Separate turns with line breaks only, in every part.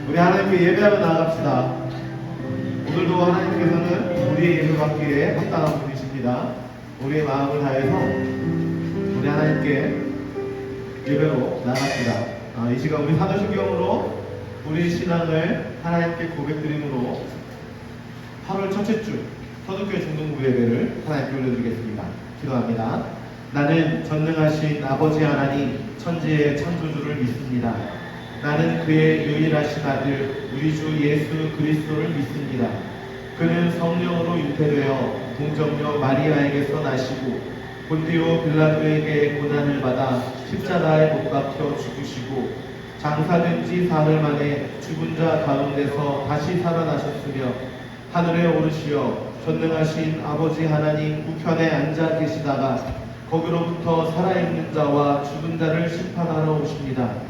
우리 하나님께 예배하러 나아갑시다. 오늘도 하나님께서는 우리의 예배 받기에 합당한 분이십니다. 우리의 마음을 다해서 우리 하나님께 예배로 나아갑시다. 이 시간 우리 사도신경으로 우리의 신앙을 하나님께 고백드림으로 8월 첫째 주 서두교회 중동부 예배를 하나님께 올려드리겠습니다. 기도합니다. 나는 전능하신 아버지 하나님 천지의 창조주를 믿습니다. 나는 그의 유일하신 아들 우리 주 예수 그리스도를 믿습니다. 그는 성령으로 잉태되어 동정녀 마리아에게서 나시고 본디오 빌라도에게 고난을 받아 십자가에 못 박혀 죽으시고 장사된 지 사흘 만에 죽은 자 가운데서 다시 살아나셨으며 하늘에 오르시어 전능하신 아버지 하나님 우편에 앉아 계시다가 거기로부터 살아있는 자와 죽은 자를 심판하러 오십니다.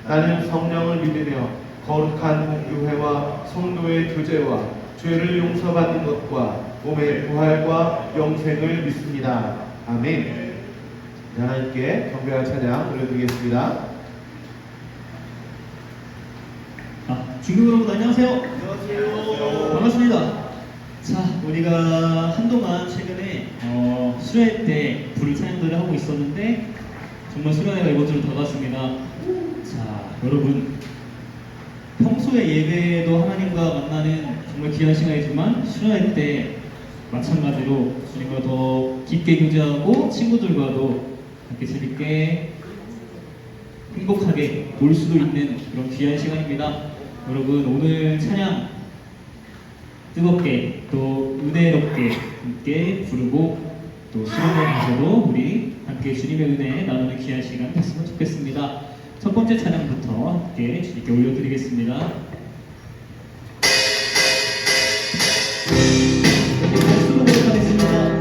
나는 성령을 믿으며 거룩한 공교회와 성도의 교제와 죄를 용서받는 것과 몸의 부활과 영생을 믿습니다. 아멘. 하나님께 경배와 찬양 올려드리겠습니다.
중교 여러분 안녕하세요.
안녕하세요.
반갑습니다. 자, 우리가 한동안 최근에 수련회 때 부를 찬양들을 하고 있었는데 정말 수련회가 이곳으로 다가왔습니다. 자, 여러분 평소에 예배도 하나님과 만나는 정말 귀한 시간이지만 수련회 때 마찬가지로 주님과 더 깊게 교제하고 친구들과도 함께 재밌게 행복하게 놀 수도 있는 그런 귀한 시간입니다. 여러분 오늘 찬양 뜨겁게 또 은혜롭게 함께 부르고 또 수련회 가서도 우리 함께 주님의 은혜 나누는 귀한 시간 됐으면 좋겠습니다. 첫 번째 찬양부터 함께 주님께 올려드리겠습니다. 박수로 고백하겠습니다.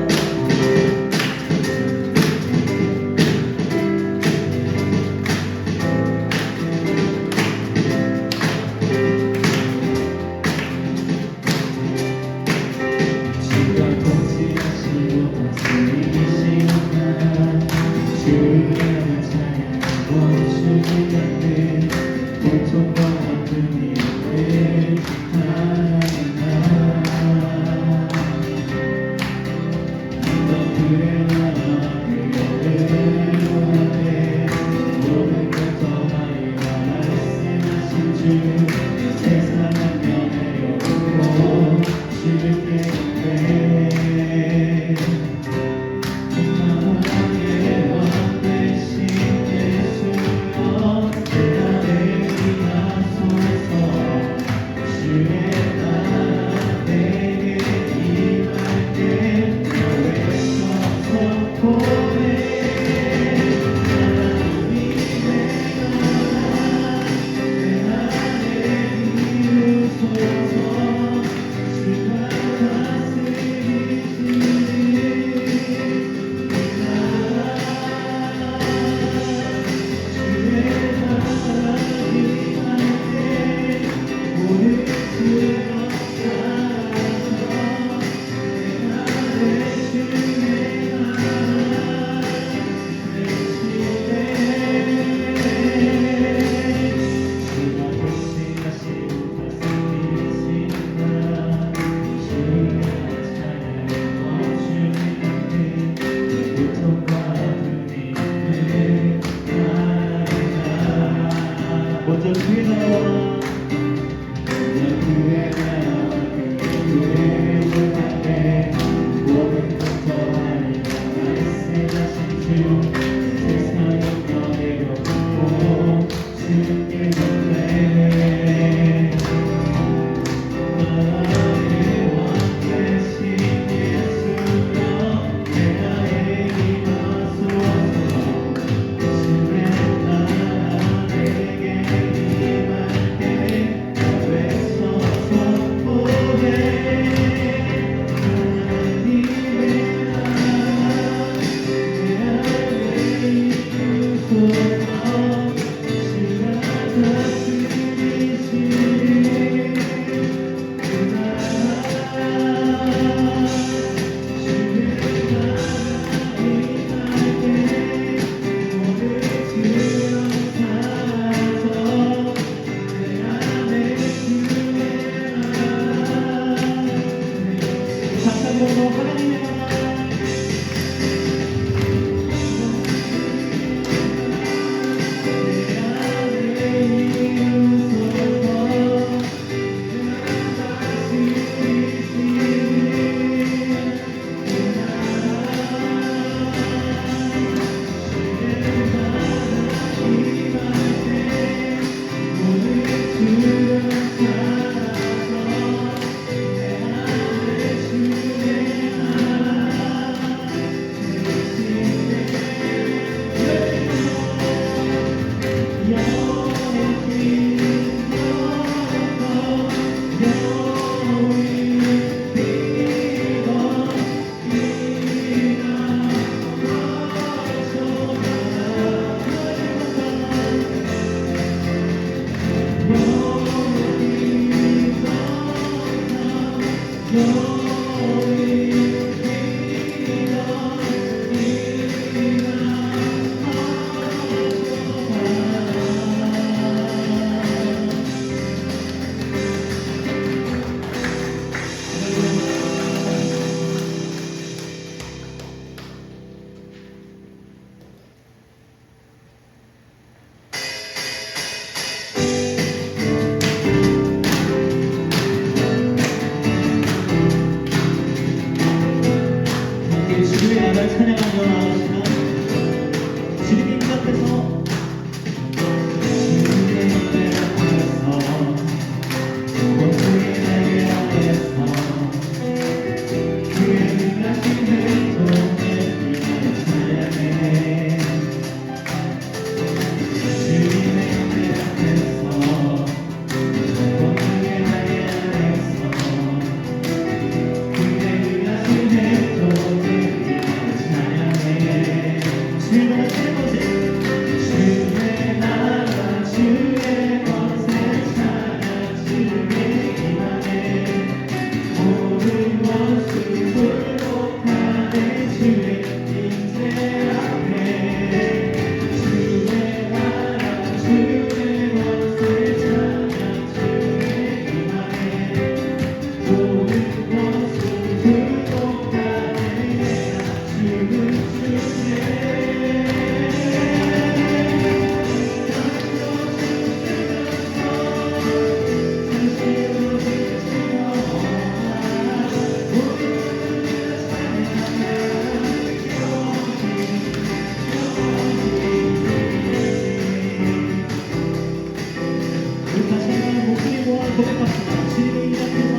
소원 고백합시다. 주님 앞에서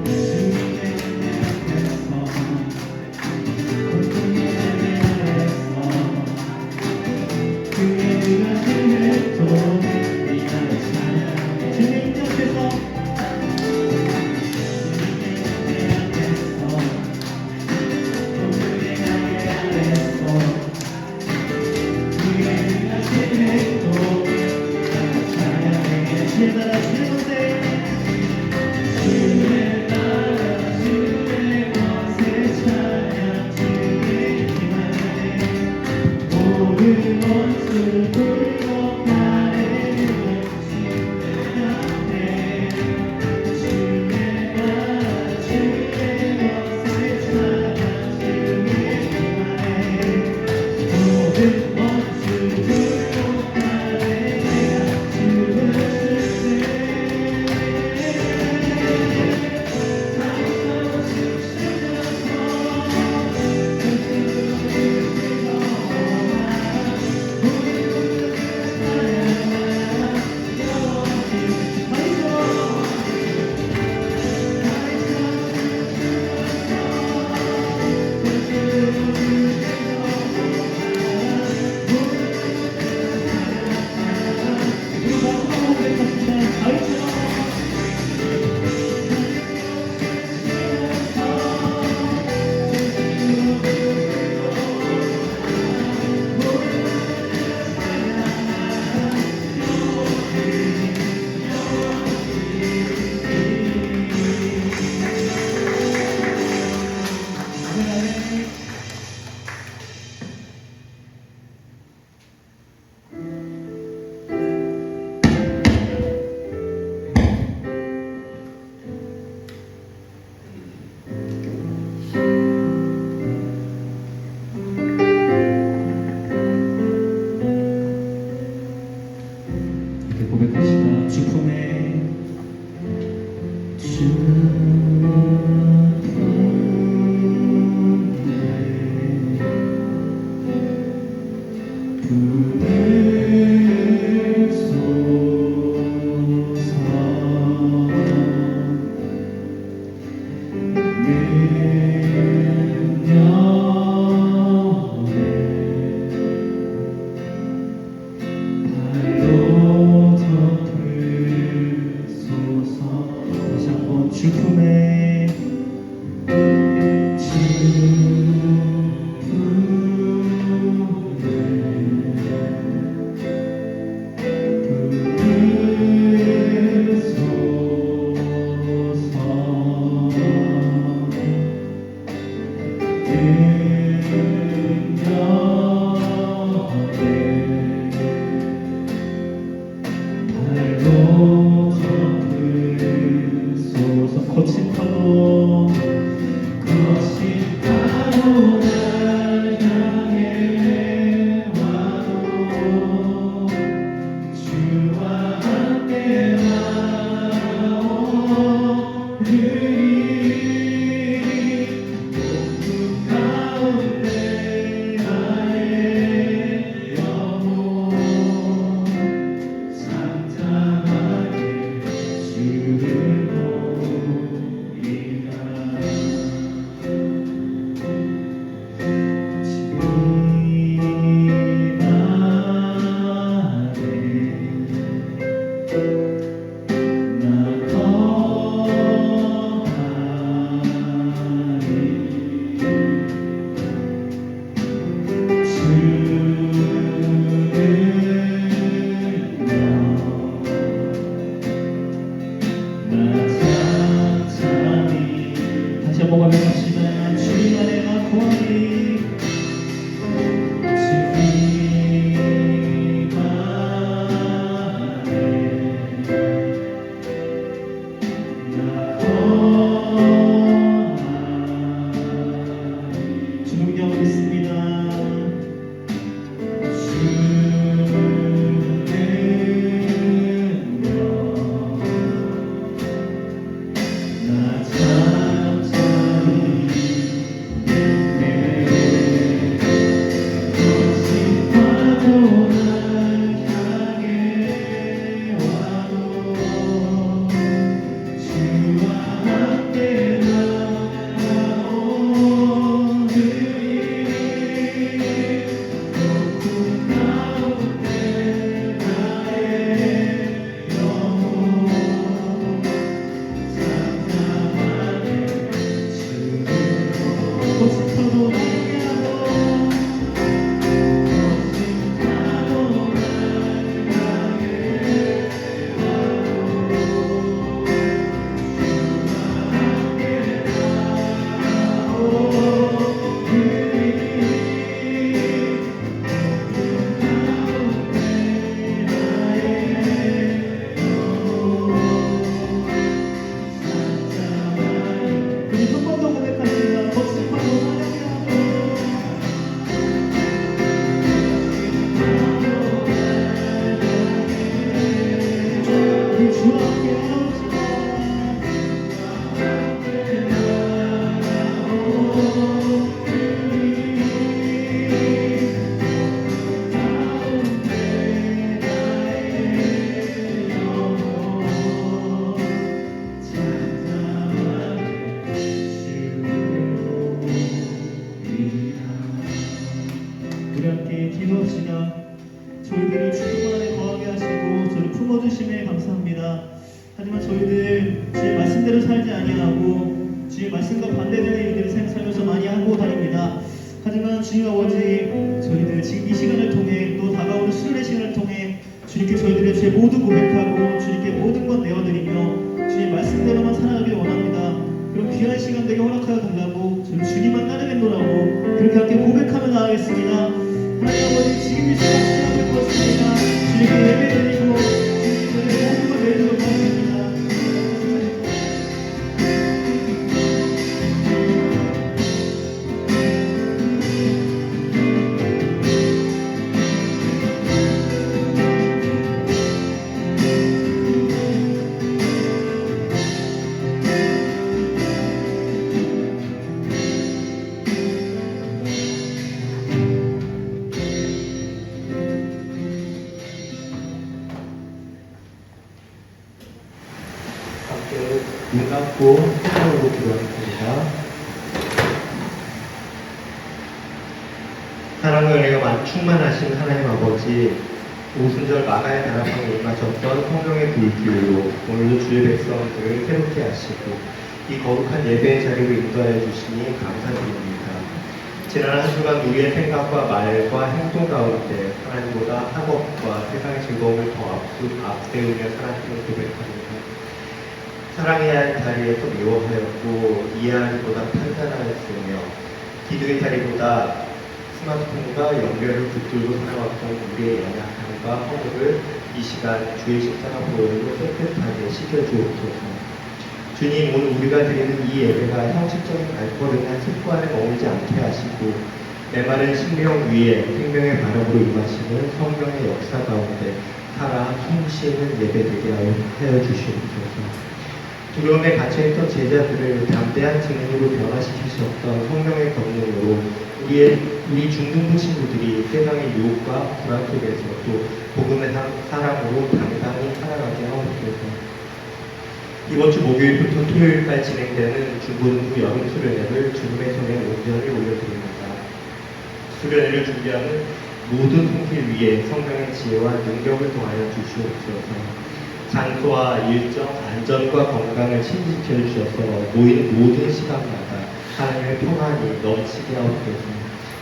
주님의 앞에서 온전히 예배하였어. 그의 능하심을 또 네가 찬양해. 주님 앞에서 주님의 앞에서 온전히 예배하였어. 그의 능하심을 또 네가 찬양해. 주의 나라 주의 권세 주의 나라 주의 권세 찬양 주의 기만해. 모든 원수 불복하네. 주의 앞에 주의 나라 주의 권세 찬양 주의 기만해. 모든 원수 불복하네. 내가 주를 쓸때 고백합시다. 주품에 다시 한번 주품에 발로 거친 우리 함께 기도합시다. 저희들을 주님 안에 거하게 하시고 저를 품어주심에 감사합니다. 하지만 저희들 주의 말씀대로 살지 아니하고 주의 말씀과 반대되는 일들을 살면서 많이 하고 다닙니다. 하지만 주님 아버지, 저희들 지금 이 시간을 통해 또 다가오는 수련의 시간을 통해 주님께 저희들의 죄 모두 고백하고 주님께 모든 것 내어드리며 주님 말씀대로만 살아가길 원합니다. 그럼 귀한 시간 되게 허락하여 달라고 저희 주님만 따르겠노라고 그렇게 함께 고백하며 나아가겠습니다. 하나님 아버지, 지금 이 시간 시작할 것입니다. 주님께 예배드리고 주님께 모든 걸 내리도록 하겠습니다.
함께 눈 감고 생각으로 기도하겠습니다. 사랑과 은혜가 충만하신 하나님 아버지, 오순절 마가의 다락방에 임하셨던 성령의 불길로 오늘도 주의 백성들을 새롭게 하시고 이 거룩한 예배의 자리로 인도하여 주시니 감사드립니다. 지난 한 주간 우리의 생각과 말과 행동 가운데 하나님보다 학업과 세상의 즐거움을 더 앞세우며 살았음을 고백합니다. 사랑해야 할 자리에서 미워하였고 이해하기보다 판단하였으며 기도의 자리보다 스마트폰과 연결을 붙들고 살아왔던 우리의 연약함과 허물을 이 시간 주의 십자가 보혈로 깨끗하게 씻겨주옵소서. 주님, 오늘 우리가 드리는 이 예배가 형식적인 말버릇한 습관에 머물지 않게 하시고 메마른 심령 위에 생명의 바람으로 임하시는 성령의 역사 가운데 살아 숨쉬는 예배 되게 하여 주시옵소서. 두려움에 갇혀있던 제자들을 담대한 증인으로 변화시키셨던 성령의 권능으로 우리 중등부 친구들이 세상의 유혹과 불안 속에서 또 복음의 사랑으로 당당히 살아가게 하옵소서. 이번 주 목요일부터 토요일까지 진행되는 중고등부 여름 수련회를 주님의 손에 온전히 올려드립니다. 수련회를 준비하는 모든 손길 위에 성령의 지혜와 능력을 더하여 주시옵소서. 장소와 일정, 안전과 건강을 책임져 주셔서 모이는 모든 시간마다 하나님의 평안이 넘치게 하옵소서.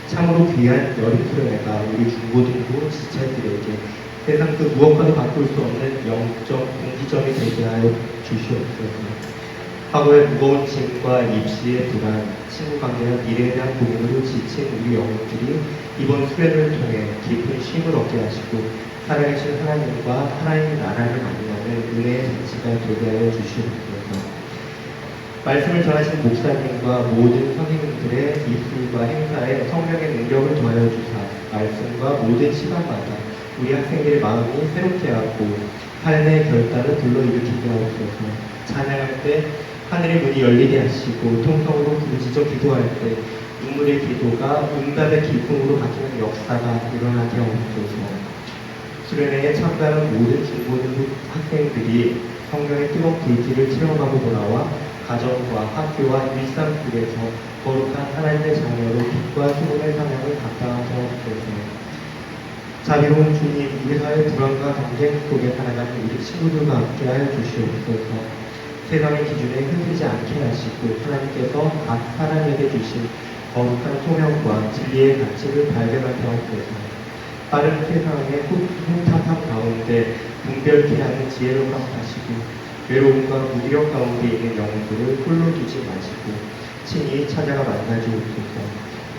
참으로 귀한 여름 수련회가 우리 중고등부 지체들에게 세상 그 무엇과도 바꿀 수 없는 영적 분기점이 되게 하여 주시옵소서. 과거의 무거운 짐과 입시의 불안, 친구 관계와 미래에 대한 고민으로 지친 우리 영혼들이 이번 수련을 통해 깊은 쉼을 얻게 하시고 살아계신 하나님과 하나님의 나라를 만나는 은혜의 잔치가 되게 하여 주시옵소서. 말씀을 전하신 목사님과 모든 선생님들의 입술과 행사에 성령의 능력을 더하여 주사 말씀과 모든 시간마다 우리 학생들의 마음이 새롭게 하고 삶의 결단을 불러일으키게 하옵소서. 찬양할 때 하늘의 문이 열리게 하시고 통성으로 부르짖어 기도할 때 눈물의 기도가 응답의 기쁨으로 바뀌는 역사가 일어나게 하옵소서. 수련회에 참가하는 모든 중고등부 학생들이 성령의 뜨거운 불길을 체험하고 돌아와 가정과 학교와 일상 속에서 거룩한 하나님의 자녀로 빛과 수고의 사명을 감당하게 하옵소서. 자비로운 주님, 우리 사회 불안과 경쟁 속에 살아가는 우리 친구들과 함께 하여 주시옵소서. 세상의 기준에 흔들리지 않게 하시고 하나님께서 각 사람에게 주신 거룩한 소명과 진리의 가치를 발견하게 하옵소서. 빠른 세상의 혼탁함 가운데 분별케 하는 지혜로 깜빡하시고 외로움과 무기력 가운데 있는 영혼들을 홀로 두지 마시고 친히 찾아가 만나주옵소서.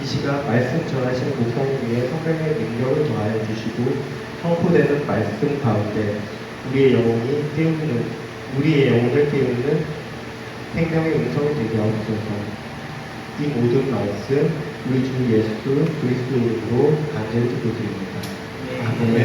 이 시간 말씀 전하시는 목사님 위에 성령의 능력을 더하여 주시고 선포되는 말씀 가운데 우리의 영혼을 깨우는 생명의 음성이 되게 하옵소서. 이 모든 말씀 우리 주 예수 그리스도 이름으로 간절히 기도드립니다. 아멘.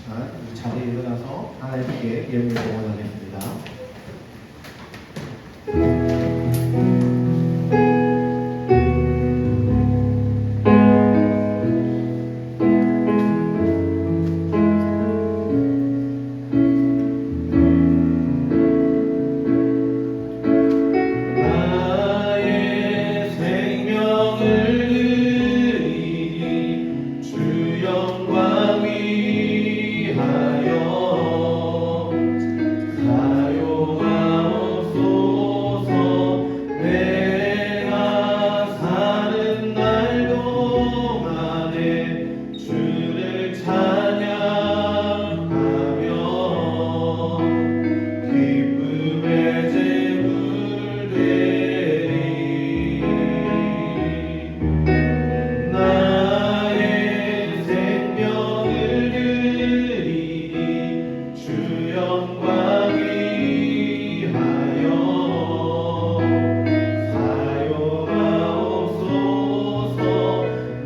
우리 자리에 일어나서 하나님께 예물을 봉헌하겠습니다. 나의 생명을 드리니 주 영광 위하여 사용하옵소서. 내가 사는 날 동안에 주를 찬양하며 기쁨의 제물 되리. 나의 생명을 드리니 주 영광 위하여 사용하옵소서.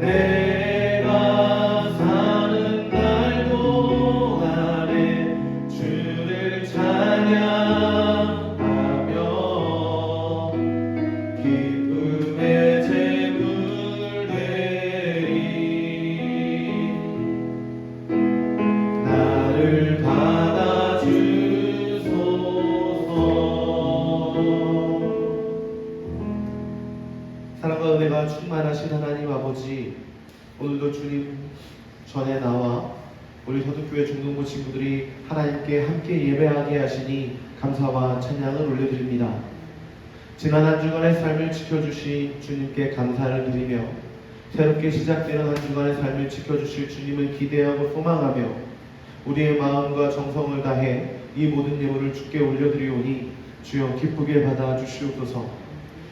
내가 사는 날 동안에 주를 찬양하며 기쁨의 제물 되리. 나를 받아주소서. 사랑과 은혜가 충만하신 하나님 아버지, 오늘도 주님 전에 나와 우리 서두교회 중등부 친구들이 하나님께 함께 예배하게 하시니 감사와 찬양을 올려드립니다. 지난 한 주간의 삶을 지켜주신 주님께 감사를 드리며 새롭게 시작되는 한 주간의 삶을 지켜주실 주님을 기대하고 소망하며 우리의 마음과 정성을 다해 이 모든 예물을 주께 올려드리오니 주여 기쁘게 받아주시옵소서.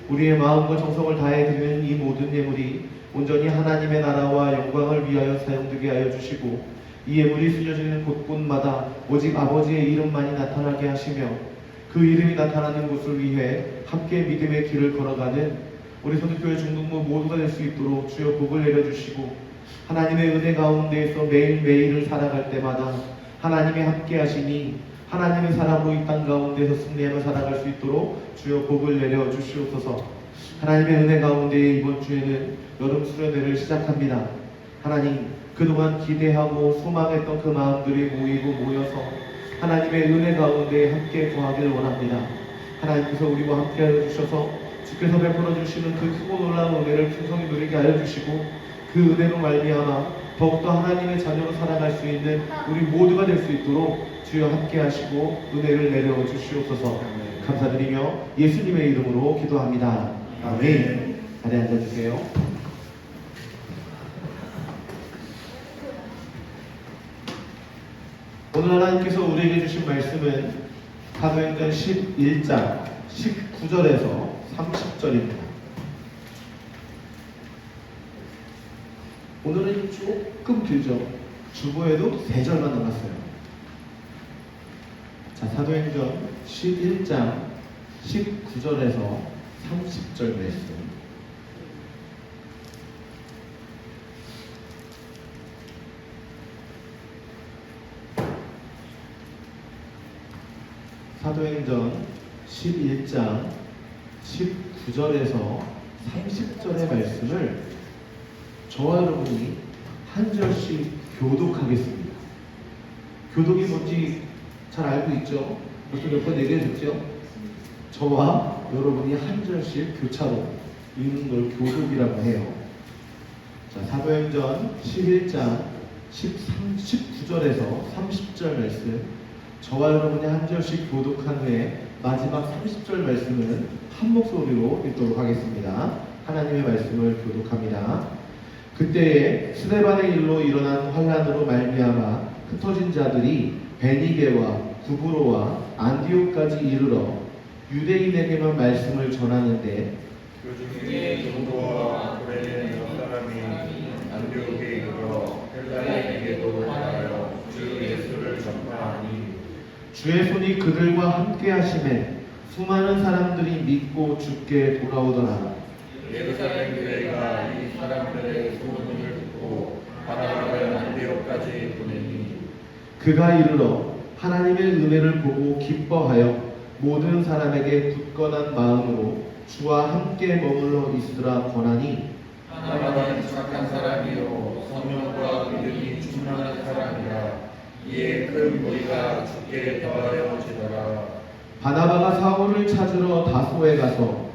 우리의 마음과 정성을 다해 드리는 이 모든 예물이 온전히 하나님의 나라와 영광을 위하여 사용되게 하여 주시고 이 예물이 쓰여지는 곳곳마다 오직 아버지의 이름만이 나타나게 하시며 그 이름이 나타나는 곳을 위해 함께 믿음의 길을 걸어가는 우리 서두교회 중등부 모두가 될 수 있도록 주여 복을 내려주시고 하나님의 은혜 가운데에서 매일매일을 살아갈 때마다 하나님이 함께 하시니 하나님의 사람으로 이 땅 가운데서 승리하며 살아갈 수 있도록 주여 복을 내려 주시옵소서. 하나님의 은혜 가운데 이번 주에는 여름 수련회를 시작합니다. 하나님, 그동안 기대하고 소망했던 그 마음들이 모여서 하나님의 은혜 가운데 함께 거하기를 원합니다. 하나님께서 우리와 함께 하여 주셔서 주께서 베풀어 주시는 그 크고 놀라운 은혜를 풍성히 누리게 하여 주시고 그 은혜로 말미암아 더욱더 하나님의 자녀로 살아갈 수 있는 우리 모두가 될 수 있도록 주여 함께 하시고 은혜를 내려 주시옵소서. 감사드리며 예수님의 이름으로 기도합니다. 아멘. 자리에 앉아주세요. 오늘 하나님께서 우리에게 주신 말씀은 사도행전 11장 19절에서 30절입니다. 오늘은 조금 길죠. 주보에도 3절만 남았어요. 자, 사도행전 11장 19절에서 30절 말씀. 사도행전 11장 19절에서 30절의 말씀을 저와 여러분이 한 절씩 교독하겠습니다. 교독이 뭔지 잘 알고 있죠? 벌써 몇 번 얘기해줬죠? 저와 여러분이 한 절씩 교차로 읽는 걸 교독이라고 해요. 자, 사도행전 11장 19절에서 30절 말씀, 저와 여러분이 한 절씩 교독한 후에 마지막 30절 말씀은 한 목소리로 읽도록 하겠습니다. 하나님의 말씀을 교독합니다. 그때에 스데반의 일로 일어난 환란으로 말미암아 흩어진 자들이 베니게와 구브로와 안디옥까지 이르러 유대인에게만 말씀을 전하는데
그 중에 동도와 고레네 몇 사람이 안디옥에 이르러 헬라인에게도 말하여 주 예수를 전파하니
주의 손이 그들과 함께 하심에 수많은 사람들이 믿고 주께 돌아오더라.
예루살렘 교회가 이 사람들의 소문을 듣고 바나바를 안디옥까지 보내니
그가 이르러 하나님의 은혜를 보고 기뻐하여 모든 사람에게 굳건한 마음으로 주와 함께 머물러 있으라 권하니
바나바는 착한 사람이요 성령과 믿음이 충만한 사람이라. 이에 큰 무리가 주께 더하여지더라.
바나바가 사울을 찾으러 다소에 가서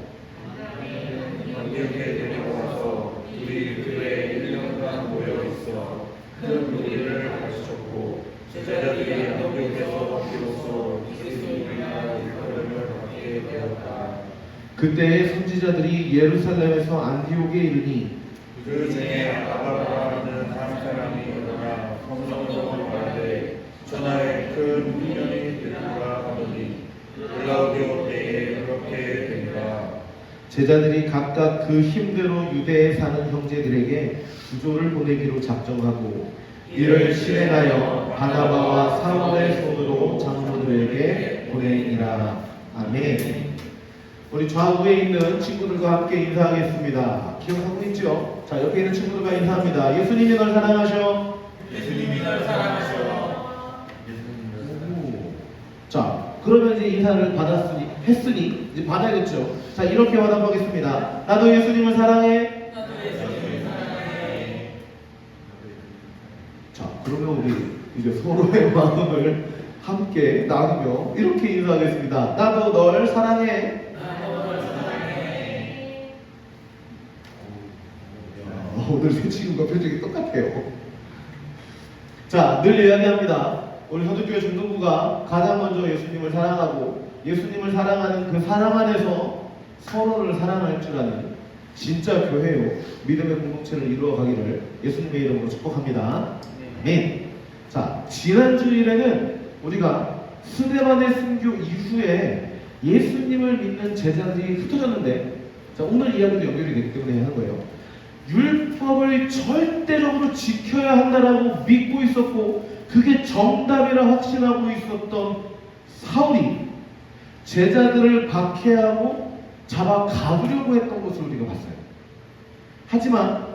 안디옥에 데리고 와서 둘이 교회에 1년간 모여 있어 큰 무리를 가르쳤고, 제자들이 안디옥에서 비로소 그리스도인이라 일컬음을 받게 되었다.
그때의 선지자들이 예루살렘에서 안디옥에 이르니
그 중에 아가라는 한 사람이 일어나 성령으로 말하되 천하에 큰 훈련이 되리라 하더니 글라우디오 때에 그렇게 되니라.
제자들이 각각 그 힘대로 유대에 사는 형제들에게 구조를 보내기로 작정하고 이를 실행하여 바나바와 사울의 손으로 장로들에게 보내니라. 아멘. 우리 좌우에 있는 친구들과 함께 인사하겠습니다. 기억하고 있죠? 자, 옆에 있는 친구들과 인사합니다. 예수님이 널 사랑하셔.
예수님이 날 사랑하셔.
자, 그러면 이제 인사를 했으니 이제 받아야겠죠. 자, 이렇게 받아보겠습니다. 나도 예수님을 사랑해. 자, 그러면 우리 이제 서로의 마음을 함께 나누며 이렇게 인사하겠습니다. 나도 널 사랑해. 오늘 세 친구가 표정이 똑같아요. 자, 늘 이야기합니다. 우리 서두교회 중등부가 가장 먼저 예수님을 사랑하고 예수님을 사랑하는 그 사랑 안에서 서로를 사랑할 줄 아는 진짜 교회요 믿음의 공동체를 이루어가기를 예수님의 이름으로 축복합니다. 아멘. 자, 지난 주일에는 우리가 스데반의 순교 이후에 예수님을 믿는 제자들이 흩어졌는데, 자, 오늘 이야기도 연결이 되기 때문에 하는 거예요. 율법을 절대적으로 지켜야 한다라고 믿고 있었고 그게 정답이라 확신하고 있었던 사울이 제자들을 박해하고 잡아 가두려고 했던 것을 우리가 봤어요. 하지만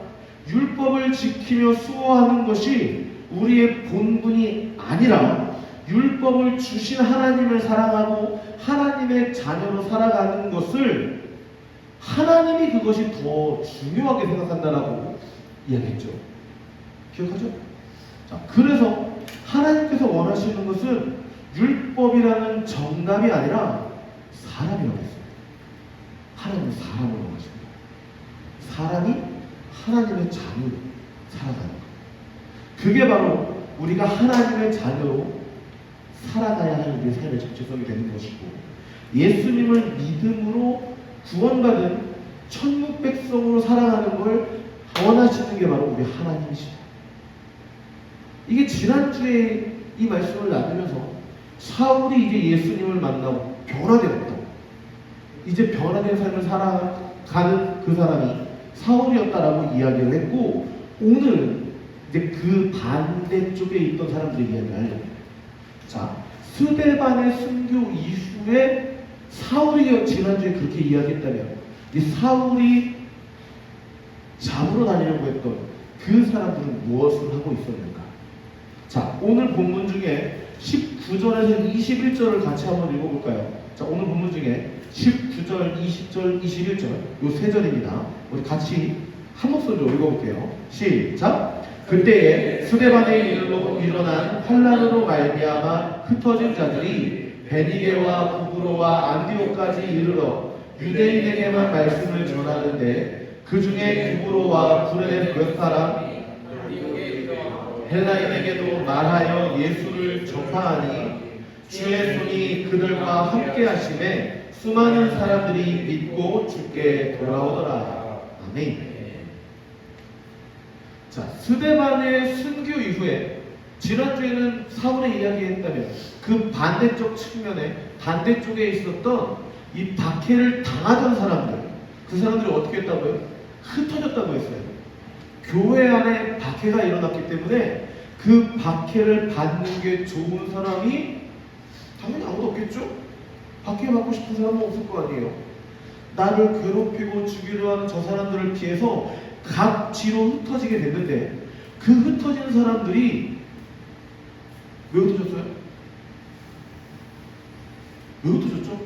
율법을 지키며 수호하는 것이 우리의 본분이 아니라 율법을 주신 하나님을 사랑하고 하나님의 자녀로 살아가는 것을 하나님이 그것이 더 중요하게 생각한다라고 이야기했죠. 기억하죠? 자, 그래서 하나님께서 원하시는 것은 율법이라는 정답이 아니라 사람이라고 했습니다. 하나님은 사람을 원하십니다. 사람이 하나님의 자녀로 살아가는 것. 그게 바로 우리가 하나님의 자녀로 살아가야 하는 우리의 삶의 정체성이 되는 것이고, 예수님을 믿음으로 구원받은 천국 백성으로 살아가는 걸 원하시는 게 바로 우리 하나님이십니다. 이게 지난주에 이 말씀을 나누면서 사울이 이제 예수님을 만나고 변화되었다. 이제 변화된 삶을 살아가는 그 사람이 사울이었다라고 이야기를 했고, 오늘 이제 그 반대쪽에 있던 사람들의 이야기를 하려고. 자, 스데반의 순교 이후에 사울이 지난주에 그렇게 이야기했다면 이 사울이 잡으러 다니려고 했던 그 사람들은 무엇을 하고 있었는가? 자, 오늘 본문 중에 19절에서 21절을 같이 한번 읽어볼까요? 자, 오늘 본문 중에 19절, 20절, 21절 요 세 절입니다. 우리 같이 한 목소리로 읽어볼게요. 시작! 그때에 스데반에 일어난 환란으로 말미암아 흩어진 자들이 베니게와 구브로와 안디옥까지 이르러 유대인에게만 말씀을 전하는데, 그 중에 구브로와 구레네 몇 사람 헬라인에게도 말하여 예수를 전파하니 주의 손이 그들과 함께 하심에 수많은 사람들이 믿고 주께 돌아오더라. 아멘. 자, 스데반의 순교 이후에 지난주에는 사울의 이야기했다면 그 반대쪽 측면에 반대쪽에 있었던 이 박해를 당하던 사람들, 그 사람들이 어떻게 했다고요? 흩어졌다고 했어요. 교회 안에 박해가 일어났기 때문에 그 박해를 받는 게 좋은 사람이 당연히 아무도 없겠죠? 박해받고 싶은 사람은 없을 거 아니에요. 나를 괴롭히고 죽이려 하는 저 사람들을 피해서 각 지로 흩어지게 됐는데, 그 흩어진 사람들이 왜 흩어졌어요? 왜 흩어졌죠?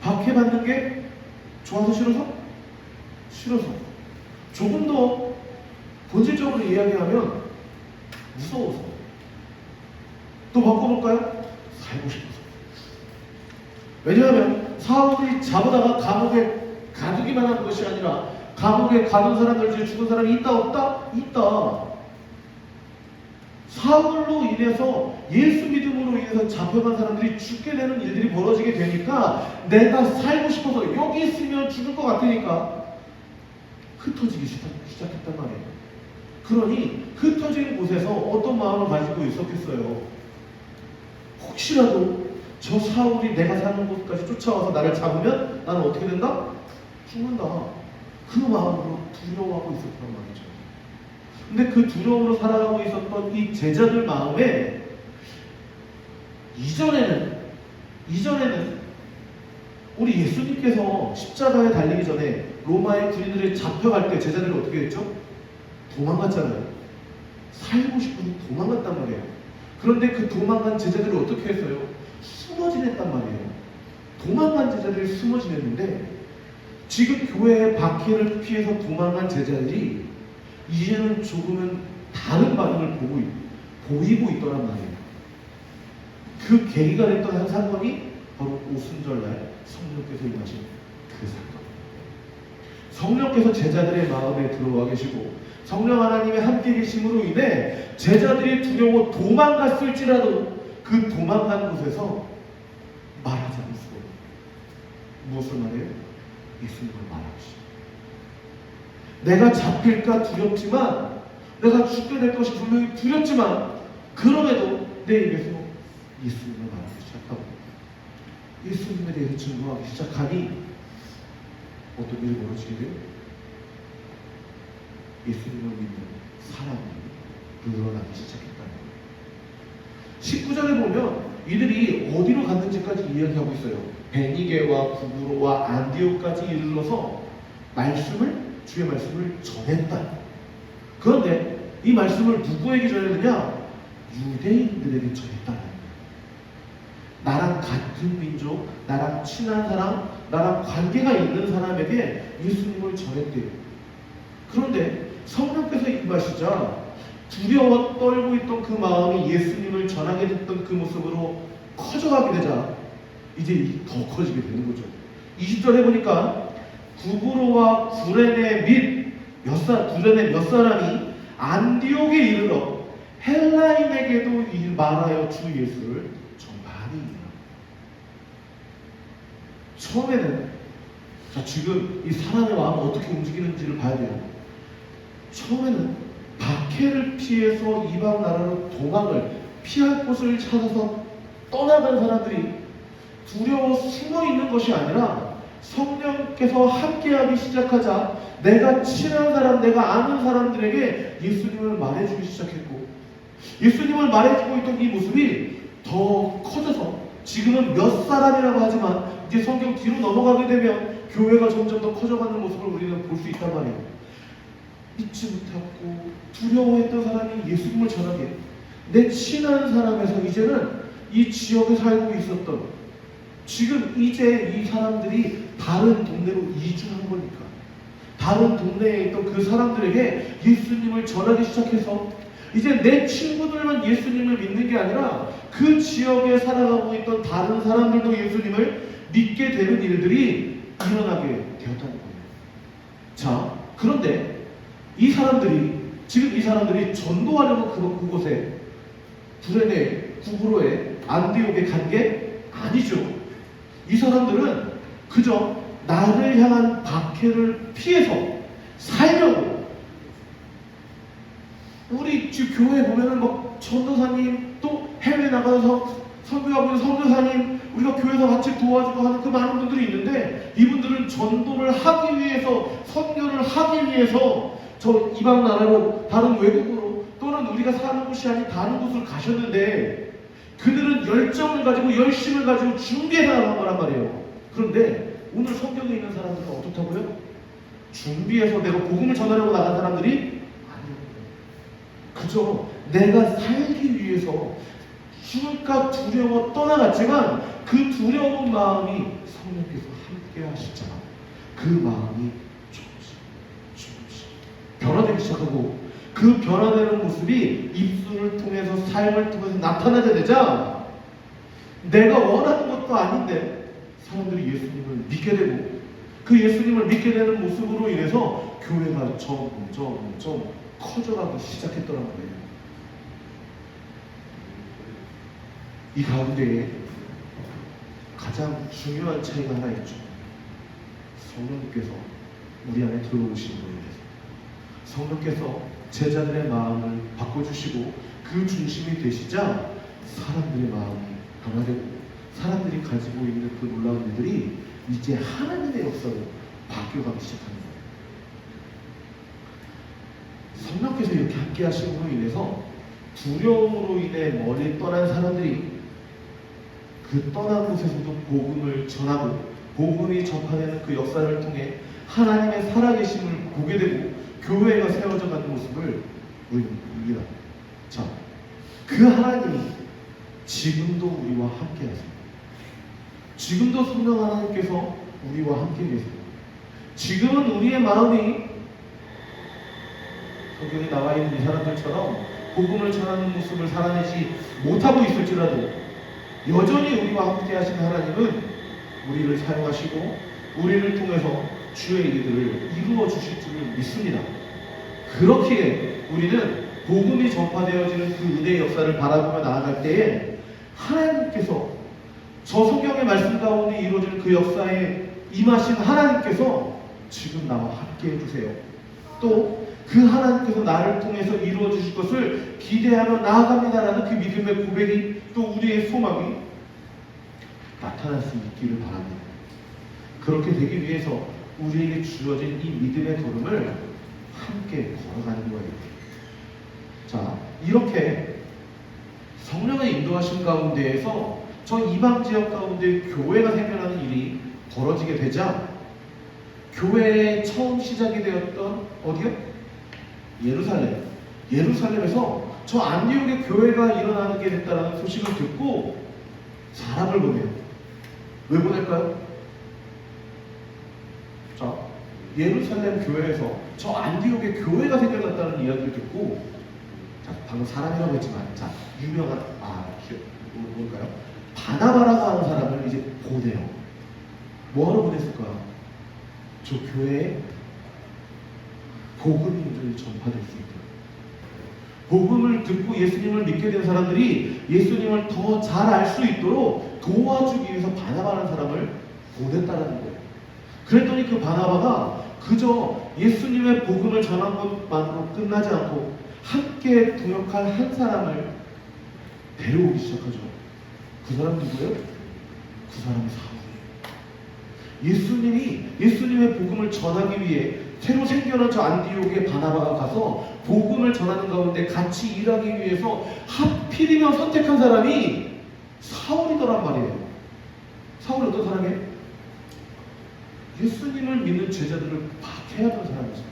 박해받는 게 좋아서 싫어서? 싫어서. 조금 더 본질적으로 이야기하면 무서워서. 또 바꿔볼까요? 살고 싶어서. 왜냐하면 사울이 잡아다가 감옥에 가두기만 한 것이 아니라 감옥에 가둔 사람들 중에 죽은 사람이 있다 없다? 있다. 사울로 인해서 예수 믿음으로 인해서 잡혀간 사람들이 죽게 되는 일들이 벌어지게 되니까 내가 살고 싶어서 여기 있으면 죽을 것 같으니까 흩어지기 시작했단 말이에요. 그러니 흩어진 곳에서 어떤 마음을 가지고 있었겠어요? 혹시라도 저 사울이 내가 사는 곳까지 쫓아와서 나를 잡으면 나는 어떻게 된다? 죽는다. 그 마음으로 두려워하고 있었단 말이죠. 근데 그 두려움으로 살아가고 있었던 이 제자들 마음에 이전에는 우리 예수님께서 십자가에 달리기 전에 로마의 군인들이 잡혀갈 때 제자들이 어떻게 했죠? 도망갔잖아요. 살고 싶어서 도망갔단 말이에요. 그런데 그 도망간 제자들이 어떻게 했어요? 숨어 지냈단 말이에요. 도망간 제자들이 숨어 지냈는데 지금 교회의 박해를 피해서 도망간 제자들이 이제는 조금은 다른 반응을 보이고 있더란 말이에요. 그 계기가 됐던 한 사건이 바로 오순절날 성령께서 임하신 그 사건. 성령께서 제자들의 마음에 들어와 계시고 성령 하나님의 함께 계심으로 인해 제자들이 두려워 도망갔을지라도 그 도망간 곳에서 말하지 않을 수가 없어요. 무엇을 말해요? 예수님을 말하시죠. 내가 잡힐까 두렵지만, 내가 죽게 될 것이 분명히 두렵지만, 그럼에도 내 입에서 예수님을 말하기 시작하고 예수님에 대해서 증거하기 시작하니 어떤 일이 벌어지게 돼요? 예수님을 믿는 사람이 늘어나기 시작했다는 거예요. 19절에 보면 이들이 어디로 갔는지까지 이야기하고 있어요. 베니게와 구브로와 안디옥까지 이르러서 주의 말씀을 전했다. 그런데 이 말씀을 누구에게 전했느냐? 유대인들에게 전했다는 거예요. 나랑 같은 민족, 나랑 친한 사람, 나랑 관계가 있는 사람에게 예수님을 전했대요. 그런데 성령께서 임하시자 두려워 떨고 있던 그 마음이 예수님을 전하게 됐던 그 모습으로 커져가게 되자 이제 더 커지게 되는 거죠. 20절에 보니까 구브로와 구레네 및 구레네 몇 사람이 안디옥에 이르러 헬라인에게도 말하여 주 예수를 전하니. 처음에는 지금 이 사람의 마음이 어떻게 움직이는지를 봐야 돼요. 처음에는 박해를 피해서 이방 나라로 도망을 피할 곳을 찾아서 떠나간 사람들이 두려워 숨어 있는 것이 아니라 성령께서 함께하기 시작하자 내가 친한 사람, 내가 아는 사람들에게 예수님을 말해주기 시작했고 예수님을 말해주고 있던 이 모습이 더 커져서 지금은 몇 사람이라고 하지만 이제 성경 뒤로 넘어가게 되면 교회가 점점 더 커져가는 모습을 우리는 볼 수 있단 말이에요. 믿지 못하고 두려워했던 사람이 예수님을 전하게 내 친한 사람에서 이제는 이 지역에 살고 있었던 지금 이제 이 사람들이 다른 동네로 이주한 거니까 다른 동네에 있던 그 사람들에게 예수님을 전하기 시작해서 이제 내 친구들만 예수님을 믿는 게 아니라 그 지역에 살아가고 있던 다른 사람들도 예수님을 믿게 되는 일들이 일어나게 되었다는 거예요. 자, 그런데 지금 이 사람들이 전도하려고 그곳에 구레네, 구브로에, 안디옥에 간 게 아니죠. 이 사람들은 그저 나를 향한 박해를 피해서 살려고 우리 지금 교회에 보면은 막 전도사님 또 해외 나가서 선교하고 있는 선교사님 우리가 교회에서 같이 도와주고 하는 그 많은 분들이 있는데 이분들은 전도를 하기 위해서 선교를 하기 위해서 저 이방 나라로 다른 외국으로 또는 우리가 사는 곳이 아닌 다른 곳을 가셨는데 그들은 열정을 가지고 열심을 가지고 준비해서 나간 거란 말이에요. 그런데 오늘 성경에 있는 사람들은 어떻다고요? 준비해서 내가 복음을 전하려고 나간 사람들이 아니에요. 그저 내가 살기 위해서 죽을까 두려워 떠나갔지만 그 두려운 마음이 성령께서 함께 하시잖아. 그 마음이 조금씩 변화되기 시작하고 그 변화되는 모습이 입술을 통해서 삶을 통해서 나타나게 되자 내가 원하는 것도 아닌데 사람들이 예수님을 믿게 되고 그 예수님을 믿게 되는 모습으로 인해서 교회가 점점 커져가기 시작했더란 거예요. 이 가운데에 가장 중요한 차이가 하나 있죠. 성령께서 우리 안에 들어오시는 거예요. 성령께서 제자들의 마음을 바꿔주시고 그 중심이 되시자 사람들의 마음이 변화되고 사람들이 가지고 있는 그 놀라운 일들이 이제 하나님의 역사로 바뀌어가기 시작하는 거예요. 성령께서 이렇게 함께 하심으로 인해서 두려움으로 인해 멀리 떠난 사람들이 그 떠난 곳에서도 복음을 전하고 복음이 전파되는 그 역사를 통해 하나님의 살아계심을 보게 되고 교회가 세워져 가는 모습을 우리는 봅니다. 자, 그 하나님이 지금도 우리와 함께 하세요. 지금도 성령 하나님께서 우리와 함께 계세요. 지금은 우리의 마음이 성경에 나와 있는 이 사람들처럼 복음을 전하는 모습을 살아내지 못하고 있을지라도 여전히 우리와 함께 하신 하나님은 우리를 사용하시고 우리를 통해서 주의 일들을 이루어 주실 줄을 믿습니다. 그렇기에 우리는 복음이 전파되어지는 그 은혜의 역사를 바라보며 나아갈 때에 하나님께서 저 성경의 말씀 가운데 이루어지는 그 역사에 임하신 하나님께서 지금 나와 함께 해주세요. 또 그 하나님께서 나를 통해서 이루어 주실 것을 기대하며 나아갑니다라는 그 믿음의 고백이 또 우리의 소망이 나타날 수 있기를 바랍니다. 그렇게 되기 위해서 우리에게 주어진 이 믿음의 걸음을 함께 걸어가는 거예요. 자, 이렇게 성령의 인도하심 가운데에서 저 이방 지역 가운데 교회가 생겨나는 일이 벌어지게 되자 교회의 처음 시작이 되었던 어디요? 예루살렘에서 저 안디옥의 교회가 일어나게 됐다는 소식을 듣고 사람을 보내요. 왜 보낼까요? 자, 예루살렘 교회에서 저 안디옥의 교회가 생겨났다는 이야기를 듣고, 자, 방금 사람이라고 했지만, 자, 유명한 뭘까요? 바나바라고 하는 사람을 이제 보내요. 뭐하러 보냈을까? 저 교회에 복음이 전파될 수 있도록, 복음을 듣고 예수님을 믿게 된 사람들이 예수님을 더 잘 알 수 있도록 도와주기 위해서 바나바라는 사람을 보냈다는 거예요. 그랬더니 그 바나바가 그저 예수님의 복음을 전한 것만으로 끝나지 않고 함께 동역할 한 사람을 데려오기 시작하죠. 그 사람 누구예요? 그 사람이 사울이에요. 예수님의 복음을 전하기 위해 새로 생겨난 저 안디옥의 바나바가 가서 복음을 전하는 가운데 같이 일하기 위해서 하필이면 선택한 사람이 사울이더란 말이에요. 사울이 어떤 사람이에요? 예수님을 믿는 제자들을 박해하던 사람이죠.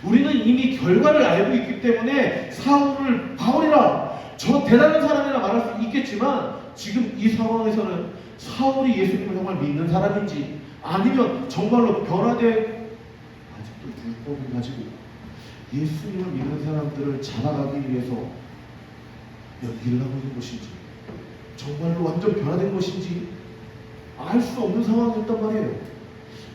우리는 이미 결과를 알고 있기 때문에 사울을 바울이라, 저 대단한 사람이라 말할 수 있겠지만 지금 이 상황에서는 사울이 예수님을 정말 믿는 사람인지 아니면 정말로 변화된 아직도 율법을 가지고 예수님을 믿는 사람들을 잡아가기 위해서 연기를 하고 있는 것인지 정말로 완전 변화된 것인지 알 수 없는 상황이었단 말이에요.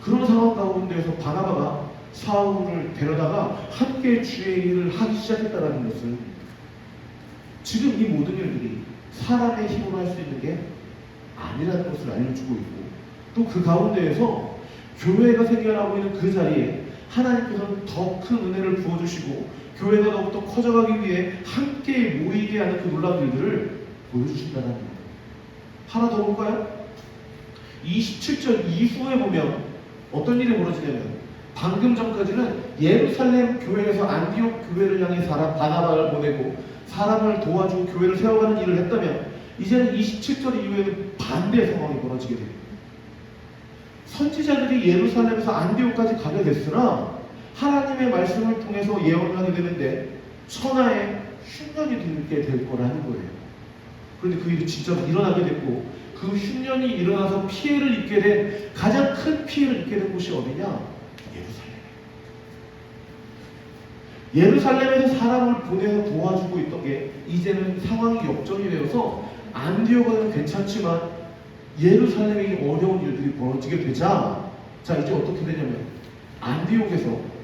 그런 상황 가운데에서 바나바가 사울을 데려다가 함께 주의 일을 하기 시작했다는 것은 지금 이 모든 일들이 사람의 힘으로 할 수 있는 게 아니라는 것을 알려주고 있고, 또 그 가운데에서 교회가 생겨나고 있는 그 자리에 하나님께서는 더 큰 은혜를 부어주시고 교회가 더욱더 커져가기 위해 함께 모이게 하는 그 놀라운 일들을 보여주신다는 겁니다. 하나 더 볼까요? 27절 이후에 보면 어떤 일이 벌어지냐면, 방금 전까지는 예루살렘 교회에서 안디옥 교회를 향해 바나바를 보내고 사람을 도와주고 교회를 세워가는 일을 했다면, 이제는 27절 이후에는 반대 상황이 벌어지게 됩니다. 선지자들이 예루살렘에서 안디옥까지 가게 됐으나 하나님의 말씀을 통해서 예언을 하게 되는데 천하의 흉년이 들게 될 거라는 거예요. 그런데 그 일이 진짜로 일어나게 됐고, 그 흉년이 일어나서 피해를 입게 된, 가장 큰 피해를 입게 된 곳이 어디냐? 예루살렘. 예루살렘에서 사람을 보내서 도와주고 있던 게 이제는 상황이 역전이 되어서 안디옥은 괜찮지만 예루살렘이 어려운 일들이 벌어지게 되자, 자 이제 어떻게 되냐면 안디옥에서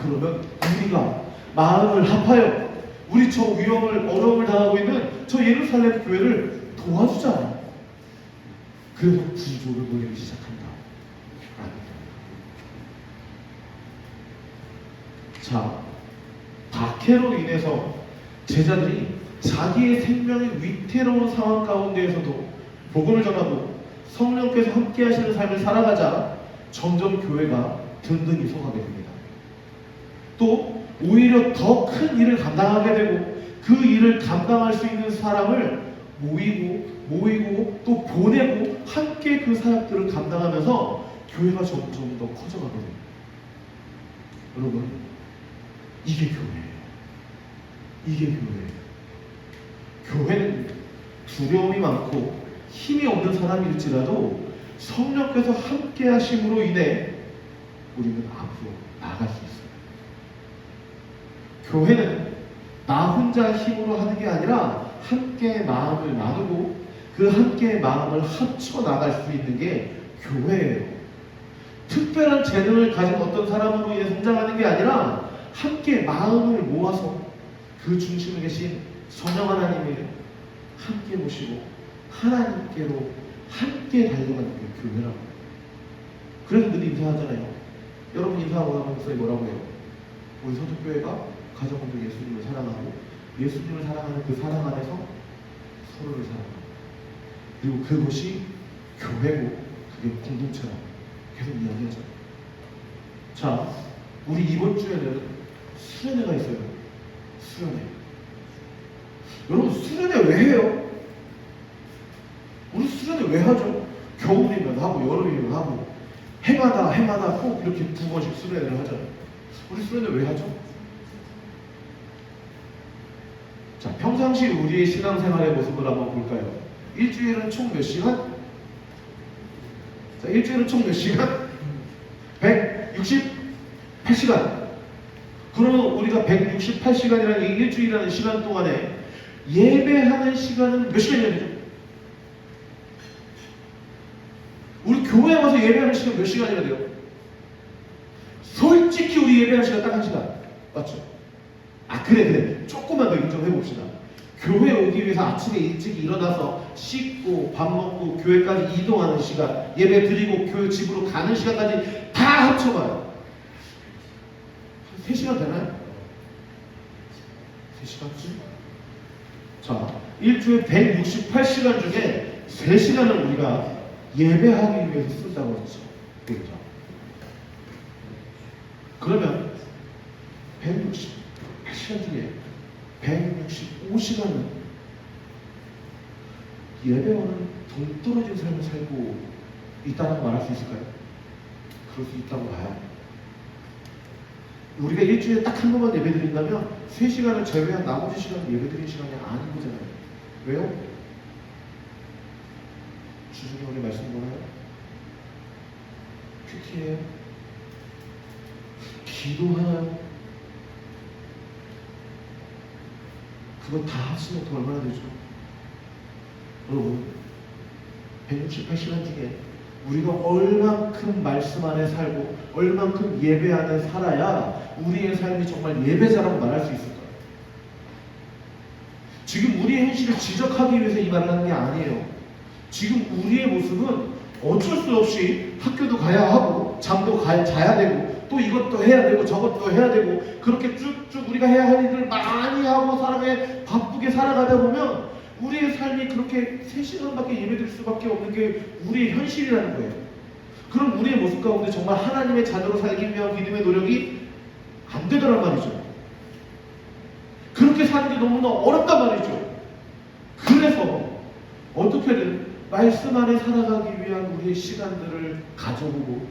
그러면 우리가 마음을 합하여 우리 저 어려움을 당하고 있는 저 예루살렘 교회를 도와주자. 그래서 구조를 보내기 시작한다. 자, 박해로 인해서 제자들이 자기의 생명이 위태로운 상황 가운데에서도 복음을 전하고 성령께서 함께 하시는 삶을 살아가자 점점 교회가 든든히 서가게 됩니다. 또 오히려 더 큰 일을 감당하게 되고 그 일을 감당할 수 있는 사람을 모이고 또 보내고 함께 그 사역들을 감당하면서 교회가 점점 더 커져가게 됩니다. 여러분, 이게 교회예요. 이게 교회예요. 교회는 두려움이 많고 힘이 없는 사람일지라도 성령께서 함께 하심으로 인해 우리는 앞으로 나아갈 수 있어요. 교회는 나 혼자 힘으로 하는 게 아니라 함께 마음을 나누고 그 함께 마음을 합쳐 나갈 수 있는 게 교회예요. 특별한 재능을 가진 어떤 사람으로 인해 성장하는 게 아니라 함께 마음을 모아서 그 중심에 계신 성령 하나님을 함께 모시고 하나님께로 함께 달려가는 게 교회라고. 그래서 늘 인사하잖아요. 여러분 인사하고 나면 목사님 뭐라고 해요? 우리 서초교회가 가장 먼저 예수님을 사랑하고 예수님을 사랑하는 그 사랑 안에서 서로를 사랑하고, 그리고 그것이 교회고 그게 공동체라고 계속 이야기하죠. 자, 우리 이번 주에는 수련회가 있어요. 수련회. 여러분 수련회 왜 해요? 우리 수련회 왜 하죠? 겨울이면 하고 여름이면 하고 해마다 꼭 이렇게 2번씩 수련회를 하잖아요. 우리 수련회 왜 하죠? 자, 평상시 우리의 신앙생활의 모습을 한번 볼까요? 일주일은 총 몇 시간? 자, 일주일은 총 몇 시간? 168시간. 그러면 우리가 168시간이라는 이 일주일이라는 시간 동안에 예배하는 시간은 몇 시간이어야 되죠? 우리 교회에 와서 예배하는 시간 몇 시간이어야 돼요? 솔직히 우리 예배하는 시간 딱 1시간. 맞죠? 그래. 조금만 더 인정해 봅시다. 교회 오기 위해서 아침에 일찍 일어나서 씻고 밥 먹고 교회까지 이동하는 시간, 예배 드리고 교회 집으로 가는 시간까지 다 합쳐봐요. 3시간 되나요? 3시간쯤? 자, 일주일 168시간 중에 3시간을 우리가 예배하기 위해서 쓴다고 했죠. 그렇죠? 그러면 168시간 중에 165시간은 예배와는 동떨어진 삶을 살고 있다고 말할 수 있을까요? 그럴 수 있다고 봐요. 우리가 일주일에 딱 한 번만 예배 드린다면 3시간을 제외한 나머지 시간은 예배 드리는 시간이 아닌 거잖아요. 왜요? 주중에 오늘 말씀 뭐나요? 큐티예요? 기도하나요? 그거 다 합치면 또 얼마나 되죠? 여러분, 168시간 중에 우리가 얼만큼 말씀 안에 살고 얼만큼 예배 안에 살아야 우리의 삶이 정말 예배자라고 말할 수 있을까요? 지금 우리의 현실을 지적하기 위해서 이 말을 하는 게 아니에요. 지금 우리의 모습은 어쩔 수 없이 학교도 가야 하고 잠도 자야 되고 또 이것도 해야 되고 저것도 해야 되고 그렇게 쭉쭉 우리가 해야 할 일을 많이 하고 사람에 바쁘게 살아가다 보면 우리의 삶이 그렇게 3시간밖에 예배드릴 수밖에 없는 게 우리의 현실이라는 거예요. 그럼 우리의 모습 가운데 정말 하나님의 자녀로 살기 위한 믿음의 노력이 안 되더란 말이죠. 그렇게 사는 게 너무나 어렵단 말이죠. 그래서 어떻게든 말씀 안에 살아가기 위한 우리의 시간들을 가져보고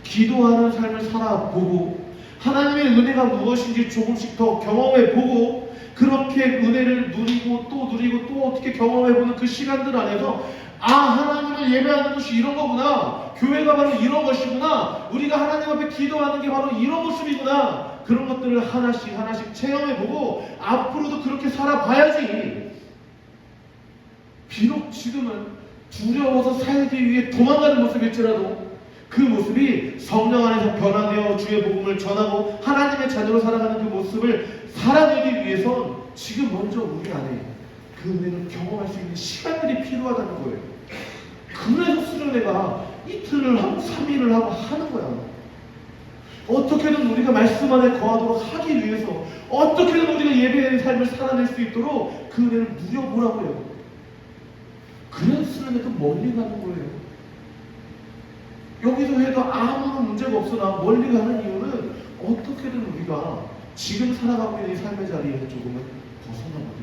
기도하는 삶을 살아보고 하나님의 은혜가 무엇인지 조금씩 더 경험해보고 그렇게 은혜를 누리고 또 어떻게 경험해보는 그 시간들 안에서 아, 하나님을 예배하는 것이 이런 거구나, 교회가 바로 이런 것이구나, 우리가 하나님 앞에 기도하는 게 바로 이런 모습이구나, 그런 것들을 하나씩 하나씩 체험해보고 앞으로도 그렇게 살아봐야지. 비록 지금은 두려워서 살기 위해 도망가는 모습일지라도 그 모습이 성령 안에서 변화되어 주의 복음을 전하고 하나님의 자녀로 살아가는 그 모습을 살아내기 위해선 지금 먼저 우리 안에 그 은혜를 경험할 수 있는 시간들이 필요하다는 거예요. 그래서 수련회가 이틀을 하고 3일을 하고 하는 거야. 어떻게든 우리가 말씀 안에 거하도록 하기 위해서 어떻게든 우리가 예배의 삶을 살아낼 수 있도록 그 은혜를 누려보라고요. 그래서 수련회도 멀리 가는 거예요. 여기서 해도 아무런 문제가 없으나 멀리 가는 이유는 어떻게든 우리가 지금 살아가고 있는 이 삶의 자리에서 조금은 벗어나거든요.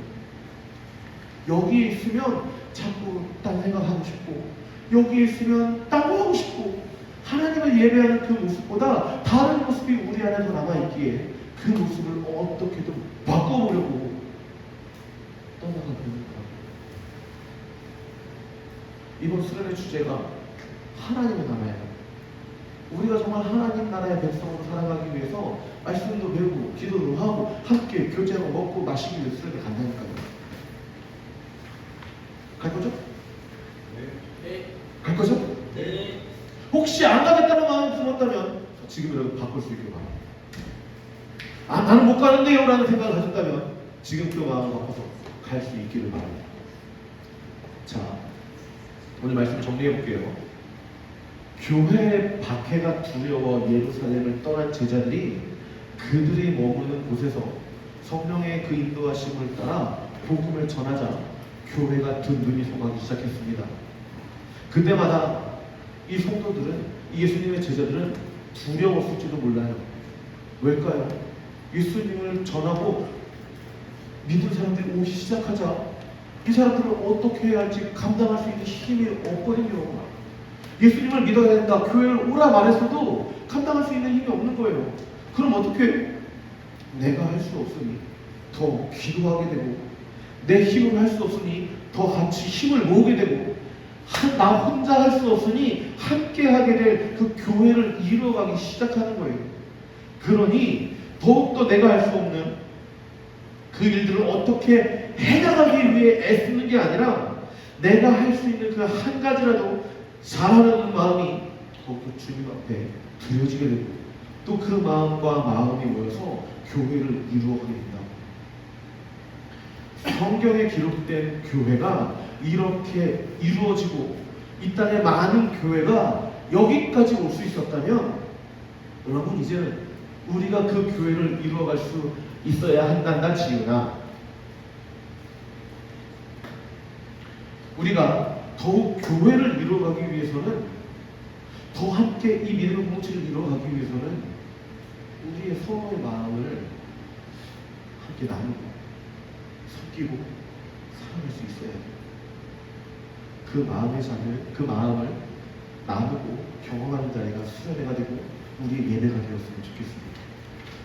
여기에 있으면 자꾸 딴 생각하고 싶고, 여기에 있으면 딴 거 하고 싶고, 하나님을 예배하는 그 모습보다 다른 모습이 우리 안에서 남아있기에 그 모습을 어떻게든 바꿔보려고 떠나가는 거예요. 이번 수련의 주제가 하나님의 나라예요. 우리가 정말 하나님 나라의 백성으로 살아가기 위해서 말씀도 배우고 기도도 하고 함께 교제하고 먹고 마시기 위해 수련회 간다니까요. 갈 거죠?
네.
갈 거죠?
네.
혹시 안 가겠다는 마음이 들었다면 지금이라도 바꿀 수 있게 바랍니다. 아, 나는 못 가는데요 라는 생각을 가졌다면 지금 그 마음을 바꿔서 갈 수 있기를 바랍니다. 자, 오늘 말씀 정리해 볼게요. 교회 박해가 두려워 예루살렘을 떠난 제자들이 그들이 머무는 곳에서 성령의 그 인도하심을 따라 복음을 전하자 교회가 든든히 서가기 시작했습니다. 그때마다 이 성도들은, 이 예수님의 제자들은 두려웠을지도 몰라요. 왜일까요? 예수님을 전하고 믿은 사람들이 오기 시작하자 이 사람들을 어떻게 해야 할지 감당할 수 있는 힘이 없거든요. 예수님을 믿어야 된다, 교회를 오라 말했어도 감당할 수 있는 힘이 없는 거예요. 그럼 어떻게 해요? 내가 할 수 없으니 더 기도하게 되고, 내 힘으로 할 수 없으니 더 같이 힘을 모으게 되고, 나 혼자 할 수 없으니 함께 하게 될 그 교회를 이루어가기 시작하는 거예요. 그러니 더욱더 내가 할 수 없는 그 일들을 어떻게 해나가기 위해 애쓰는 게 아니라 내가 할 수 있는 그 한 가지라도 잘하려는 마음이 더욱더 주님 앞에 드려지게 되고 또 그 마음과 마음이 모여서 교회를 이루어가게 된다. 성경에 기록된 교회가 이렇게 이루어지고 이 땅에 많은 교회가 여기까지 올 수 있었다면 여러분 이제는 우리가 그 교회를 이루어갈 수 있어야 한단다 지으나 우리가 더욱 교회를 이루어가기 위해서는 더 함께 이 믿음의 공동체를 이루어가기 위해서는 우리의 서로의 마음을 함께 나누고 섞이고 사랑할 수 있어야 해요. 그 마음의 잔을, 그 마음을 나누고 경험하는 자리가 수련회가 되고 우리의 예배가 되었으면 좋겠습니다.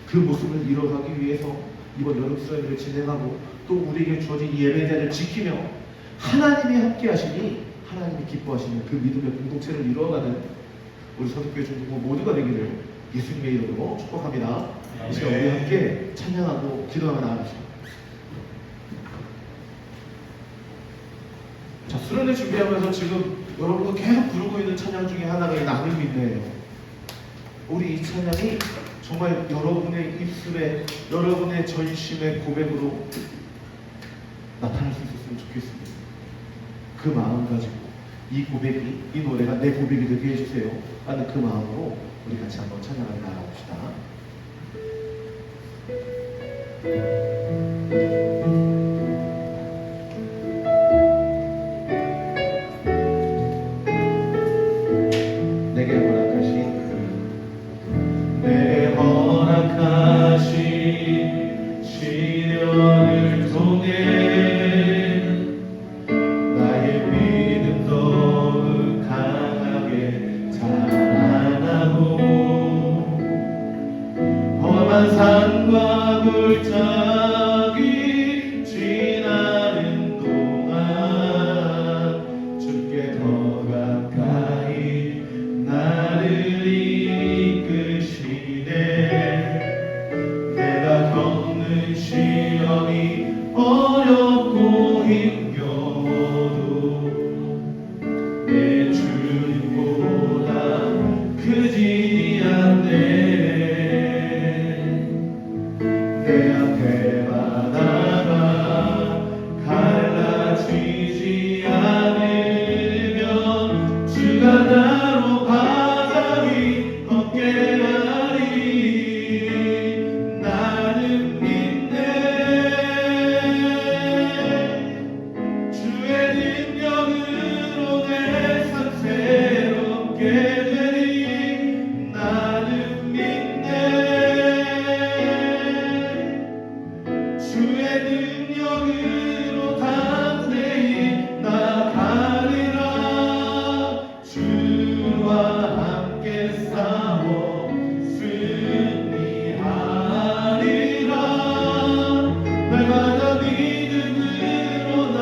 그 모습을 이뤄가기 위해서 이번 여름 수련회를 진행하고 또 우리에게 주어진 이 예배 자리를 지키며 하나님이 함께 하시니 하나님이 기뻐하시는 그 믿음의 공동체를 이루어가는 우리 서득교회 중등부 모두가 되기를 예수님의 이름으로 축복합니다. 이 시간 우리 함께 찬양하고 기도하며 나아가시죠. 자, 수련회 준비하면서 지금 여러분도 계속 부르고 있는 찬양 중에 하나가 나는 믿네요. 우리 이 찬양이 정말 여러분의 입술에, 여러분의 전심의 고백으로 나타날 수 있었으면 좋겠습니다. 그 마음 가지고 이 고백이, 이 노래가 내 고백이 되게 해주세요 라는 그 마음으로 우리 같이 한번 찬양하며 나아갑시다. 내게 허락하신 시련을 통해 나의 믿음 더욱 강하게 자라나고 산과 골짜기 지나는 동안 주께 더 가까이 나를 이끄시네. 내가 겪는 시험이 어렵고 힘겨워도 내 주님보다 크지 않네. 내 앞에 바다가 갈라지지 않으면 주가 나로 바다 위 걷게 하리. 나는 믿네. 주의 능력으로 내 삶 새롭게 되리. 나는 믿네. 주의 능력으로 담대히 나가리라. 주와 함께 싸워 승리하리라. 날마다 믿음으로 나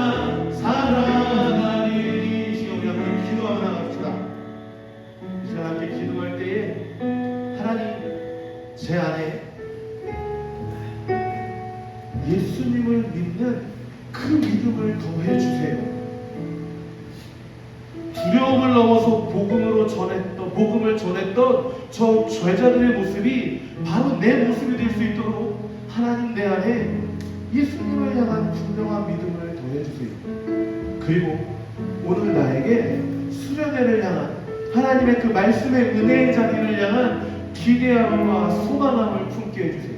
살아가리니. 이 시간 우리 함께 기도하며 나갑시다. 이 시간 함께 기도할 때에 하나님, 제 안에 예수님을 믿는 그 믿음을 더해 주세요. 두려움을 넘어서 복음을 전했던 저 제자들의 모습이 바로 내 모습이 될 수 있도록 하나님 내 안에 예수님을 향한 분명한 믿음을 더해 주세요. 그리고 오늘 나에게 수련회를 향한 하나님의 그 말씀의 은혜의 자리를 향한 기대함과 소망함을 품게 해주세요.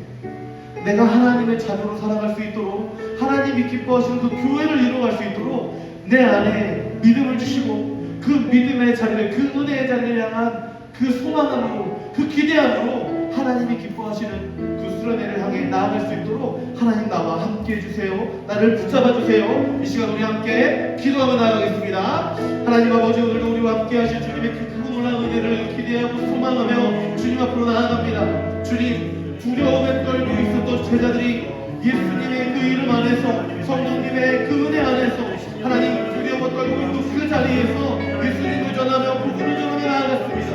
내가 하나님의 자녀로 살아갈 수 있도록, 하나님이 기뻐하시는 그 교회를 이루어갈 수 있도록 내 안에 믿음을 주시고, 그 믿음의 자리를, 그 은혜의 자리를 향한 그 소망함으로, 그 기대함으로 하나님이 기뻐하시는 그 수련회를 향해 나아갈 수 있도록 하나님 나와 함께 해주세요. 나를 붙잡아 주세요. 이 시간 우리 함께 기도하며 나아가겠습니다. 하나님 아버지, 오늘도 우리와 함께 하실 주님의 그 크고 놀라운 은혜를 기대하고 소망하며 주님 앞으로 나아갑니다. 주님, 두려움에 떨고 있었던 제자들이 예수님의 그 이름 안에서, 성령님의 그 은혜 안에서 하나님 두려워 떨고 있는 그 자리에서 예수님을 전하며 복음을 전하며 나아갔습니다.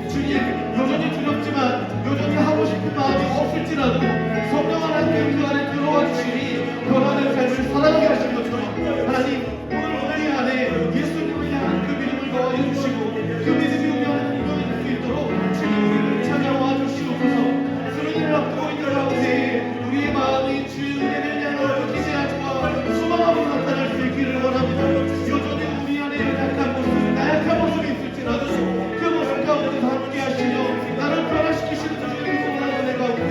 주님, 여전히 두렵지만 여전히 하고 싶은 마음이 없을지라도 성령 하나님 그 안에 들어와 주시니 변화된 삶을 살아가게 하신 것처럼 하나님, 오늘 이 안에 예수님을 향한 그 믿음을 더하여 주시고 그 믿음이 우리 안에 분명히 될 수 있도록 주님 우리를 찾아와 주시옵소서. 수련회를 앞두고 있는 가운데 우리의 마음이 주의 은혜를 향하여 기대하고 소망하고 나타날 수 있기를 원합니다. 여전히 우리 안에 연약한 모습, 나약한 모습이 있을지라도 그 모습 가운데 함께 하시며 나를 변화시키시는 주님의 소망하는 내 가운데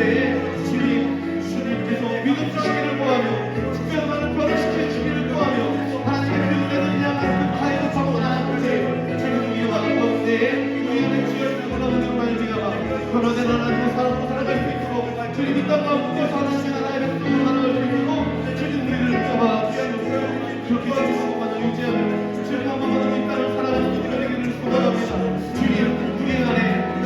주님께서 믿음 주시기를 구하며 특별만을 변화시켜 주시기를 구하며 하나님의 그 은혜를 향한 그 파이를 파고나 함께 주님 우리와 가운데 우리 안에 주의 놀라운 은혜로 말미암아 변화된 하나님의 사랑으로 살아갈 수 있도록 주님 이 땅 가운데 하나님의 나라의 백성으로 살아갈 수 있도록 주님 우리를 잡아 주시옵소서. 그렇게 주시고만 유지하며 주님 한 번만 이 땅을 살아가는 우리가 되기를 소망합니다. 주님, 우리 안에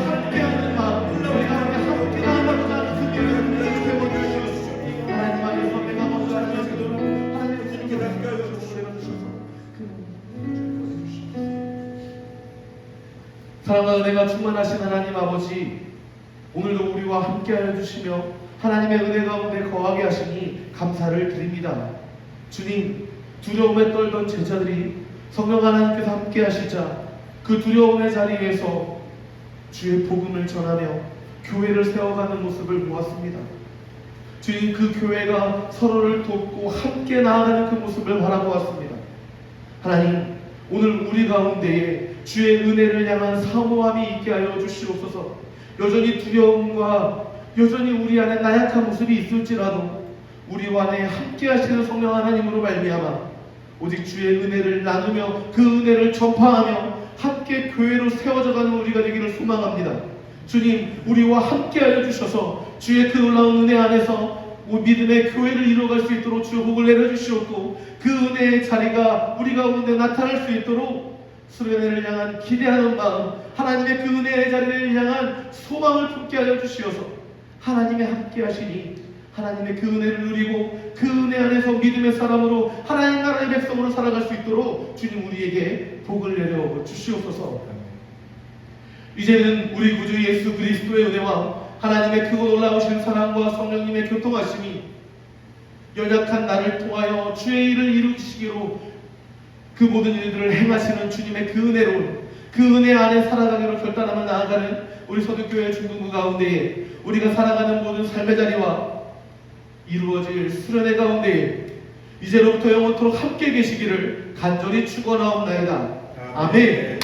함께하는 마음, 우리가 함께 나아가고자 하는 그 믿음을 세워주시옵소서. 하나님 안에서 내가 먼저 알려주도록 하나님의 주님께 가까이 오셔서 사랑과 은혜가 충만하신 하나님 아버지, 오늘도 우리와 함께하여 주시며 하나님의 은혜 가운데 거하게 하시니 감사를 드립니다. 주님, 두려움에 떨던 제자들이 성령 하나님께서 함께 하시자 그 두려움의 자리에서 주의 복음을 전하며 교회를 세워가는 모습을 보았습니다. 주님, 그 교회가 서로를 돕고 함께 나아가는 그 모습을 바라보았습니다. 하나님, 오늘 우리 가운데에 주의 은혜를 향한 사모함이 있게 하여 주시옵소서. 여전히 두려움과 여전히 우리 안에 나약한 모습이 있을지라도 우리 안에 함께 하시는 성령 하나님으로 말미암아 오직 주의 은혜를 나누며 그 은혜를 전파하며 함께 교회로 세워져가는 우리가 되기를 소망합니다. 주님, 우리와 함께 하여 주셔서 주의 그 놀라운 은혜 안에서 믿음의 교회를 이루어갈 수 있도록 주의 복을 내려주시옵고 그 은혜의 자리가 우리 가운데 나타날 수 있도록 수련회를 향한 기대하는 마음, 하나님의 그 은혜의 자리를 향한 소망을 품게 하여 주시어서 하나님의 함께 하시니 하나님의 그 은혜를 누리고 그 은혜 안에서 믿음의 사람으로 하나님 나라의 백성으로 살아갈 수 있도록 주님 우리에게 복을 내려 주시옵소서. 이제는 우리 구주 예수 그리스도의 은혜와 하나님의 크고 놀라우신 사랑과 성령님의 교통하심이 연약한 나를 통하여 주의 일을 이루시기로 그 모든 일들을 행하시는 주님의 그 은혜로 그 은혜 안에 살아가기로 결단하며 나아가는 우리 서두교회 중등부 가운데에 우리가 살아가는 모든 삶의 자리와 이루어질 수련회 가운데에 이제로부터 영원토록 함께 계시기를 간절히 축원하옵나이다. 아멘.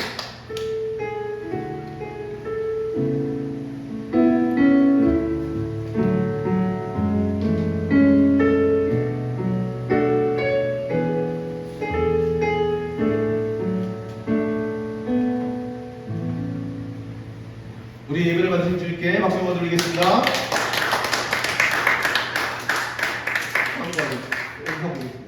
우리 예배를 받으신 주님께 박수 한번 드리겠습니다. 감사합니다.